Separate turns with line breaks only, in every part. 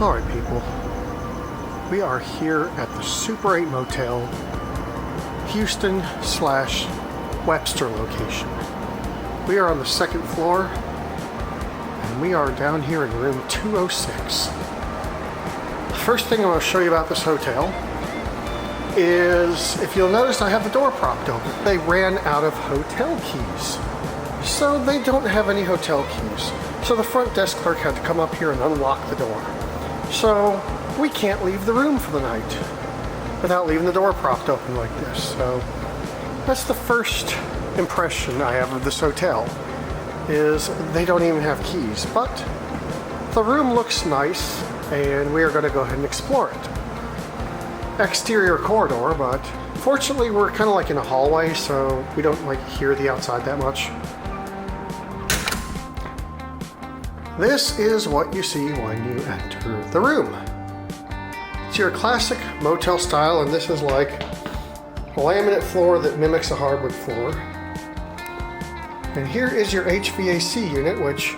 Alright people, we are here at the Super 8 Motel, Houston/Webster location. We are on the second floor, and we are down here in room 206. The first thing I want to show you about this hotel is, if you'll notice, I have the door propped open. They ran out of hotel keys, so they don't have any hotel keys. So the front desk clerk had to come up here and unlock the door. So we can't leave the room for the night without leaving the door propped open like this. So that's the first impression I have of this hotel, is they don't even have keys. But the room looks nice, and we are going to go ahead and explore it. Exterior corridor, but fortunately we're kind of like in a hallway, so we don't like hear the outside that much. This is what you see when you enter the room. It's your classic motel style, and this is like a laminate floor that mimics a hardwood floor. And here is your HVAC unit, which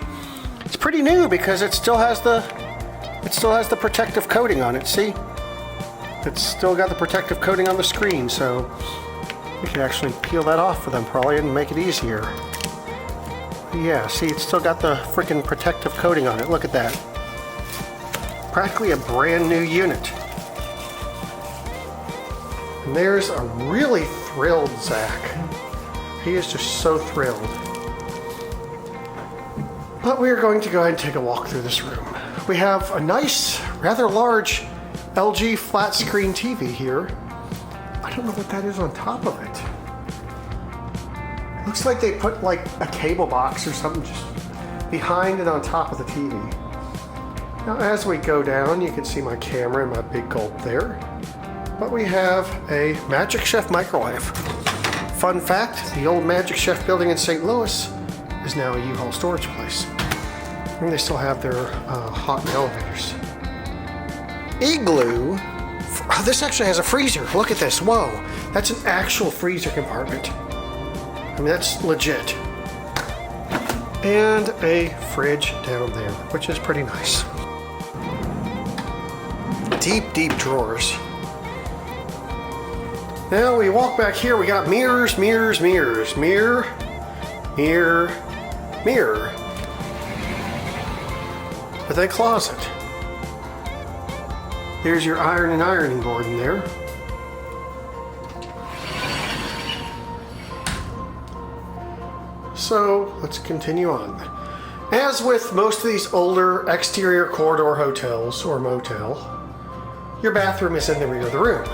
is pretty new because it still has the protective coating on it. See? It's still got the protective coating on the screen, so we can actually peel that off for them probably and make it easier. Yeah, see, it's still got the freaking protective coating on it. Look at that. Practically a brand new unit. And there's a really thrilled Zach. He is just so thrilled. But we are going to go ahead and take a walk through this room. We have a nice, rather large LG flat screen TV here. I don't know what that is on top of it. Looks like they put like a cable box or something just behind and on top of the TV. Now as we go down, you can see my camera and my big gulp there. But we have a Magic Chef microwave. Fun fact, the old Magic Chef building in St. Louis is now a U-Haul storage place. And they still have their hot elevators. Igloo. Oh, this actually has a freezer. Look at this. Whoa. That's an actual freezer compartment. I mean, that's legit. And a fridge down there, which is pretty nice. Deep, deep drawers. Now we walk back here, we got mirrors, mirrors, mirrors. Mirror, mirror, mirror. With a closet. There's your iron and ironing board in there. So let's continue on. As with most of these older exterior corridor hotels or motel, your bathroom is in the rear of the room.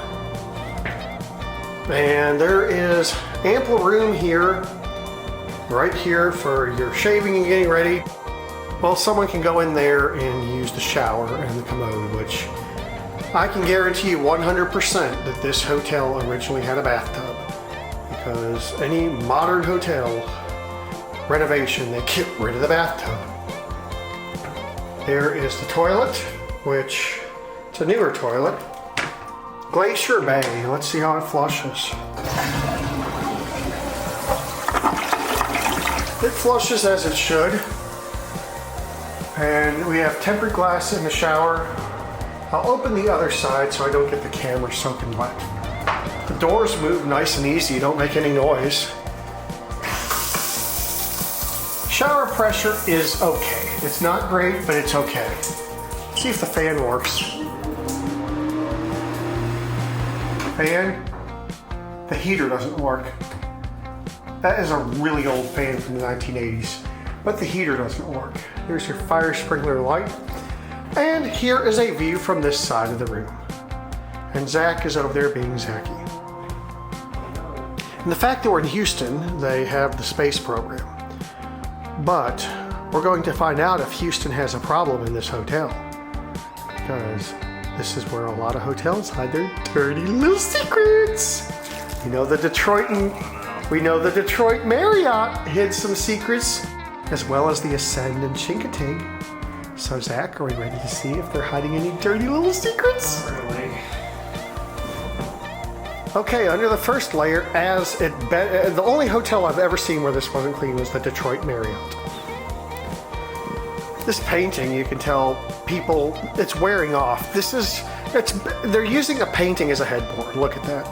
And there is ample room here, right here, for your shaving and getting ready. Well, someone can go in there and use the shower and the commode, which I can guarantee you 100% that this hotel originally had a bathtub, because any modern hotel renovation, they get rid of the bathtub. There is the toilet, which it's a newer toilet. Glacier Bay, let's see how it flushes. It flushes as it should. And we have tempered glass in the shower. I'll open the other side so I don't get the camera soaking wet. The doors move nice and easy, you don't make any noise. Shower pressure is okay. It's not great, but it's okay. Let's see if the fan works. Fan, the heater doesn't work. That is a really old fan from the 1980s, but the heater doesn't work. There's your fire sprinkler light. And here is a view from this side of the room. And Zach is over there being Zachy. And the fact that we're in Houston, they have the space program. But we're going to find out if Houston has a problem in this hotel, because this is where a lot of hotels hide their dirty little secrets. We know the Detroit Marriott hid some secrets, as well as the Ascend and Chincoteague. So Zach, are we ready to see if they're hiding any dirty little secrets?
Not really.
Okay, under the first layer, the only hotel I've ever seen where this wasn't clean was the Detroit Marriott. This painting, you can tell people, it's wearing off. They're using a painting as a headboard. Look at that.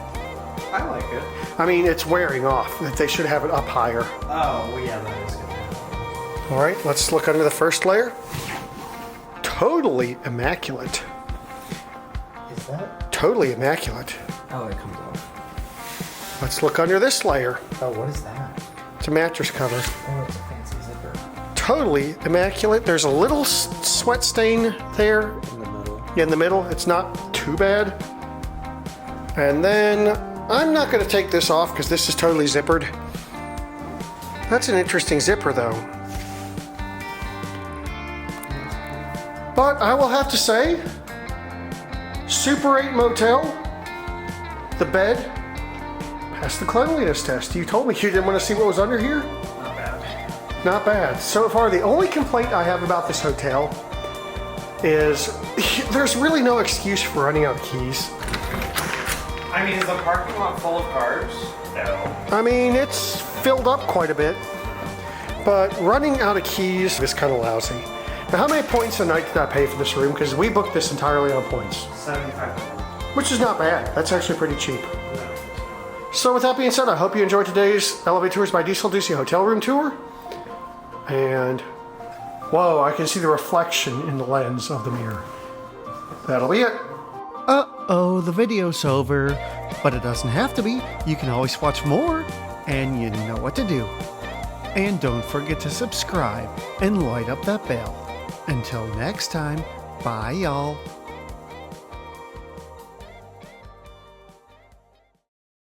I like it.
I mean, it's wearing off. They should have it up higher.
Oh, well, yeah, that is good.
All right, let's look under the first layer. Totally immaculate.
Is that?
Totally immaculate.
Oh, it comes off.
Let's look under this layer.
Oh, what is that?
It's a mattress cover.
Oh, it's a fancy zipper.
Totally immaculate. There's a little sweat stain there.
In the middle.
Yeah, in the middle. It's not too bad. And then I'm not going to take this off because this is totally zippered. That's an interesting zipper though. But I will have to say, Super 8 Motel, the bed, passed the cleanliness test. You told me you didn't want to see what was under here?
Not bad.
Not bad. So far, the only complaint I have about this hotel is there's really no excuse for running out of keys.
I mean, is the parking lot full of cars? No.
I mean, it's filled up quite a bit, but running out of keys is kind of lousy. Now, how many points a night did I pay for this room? Because we booked this entirely on points.
75.
Which is not bad. That's actually pretty cheap. So with that being said, I hope you enjoyed today's elevaTOURS by DieselDucy hotel room tour. And, whoa, I can see the reflection in the lens of the mirror. That'll be it. Uh-oh, the video's over. But it doesn't have to be. You can always watch more, and you know what to do. And don't forget to subscribe and light up that bell. Until next time, bye y'all.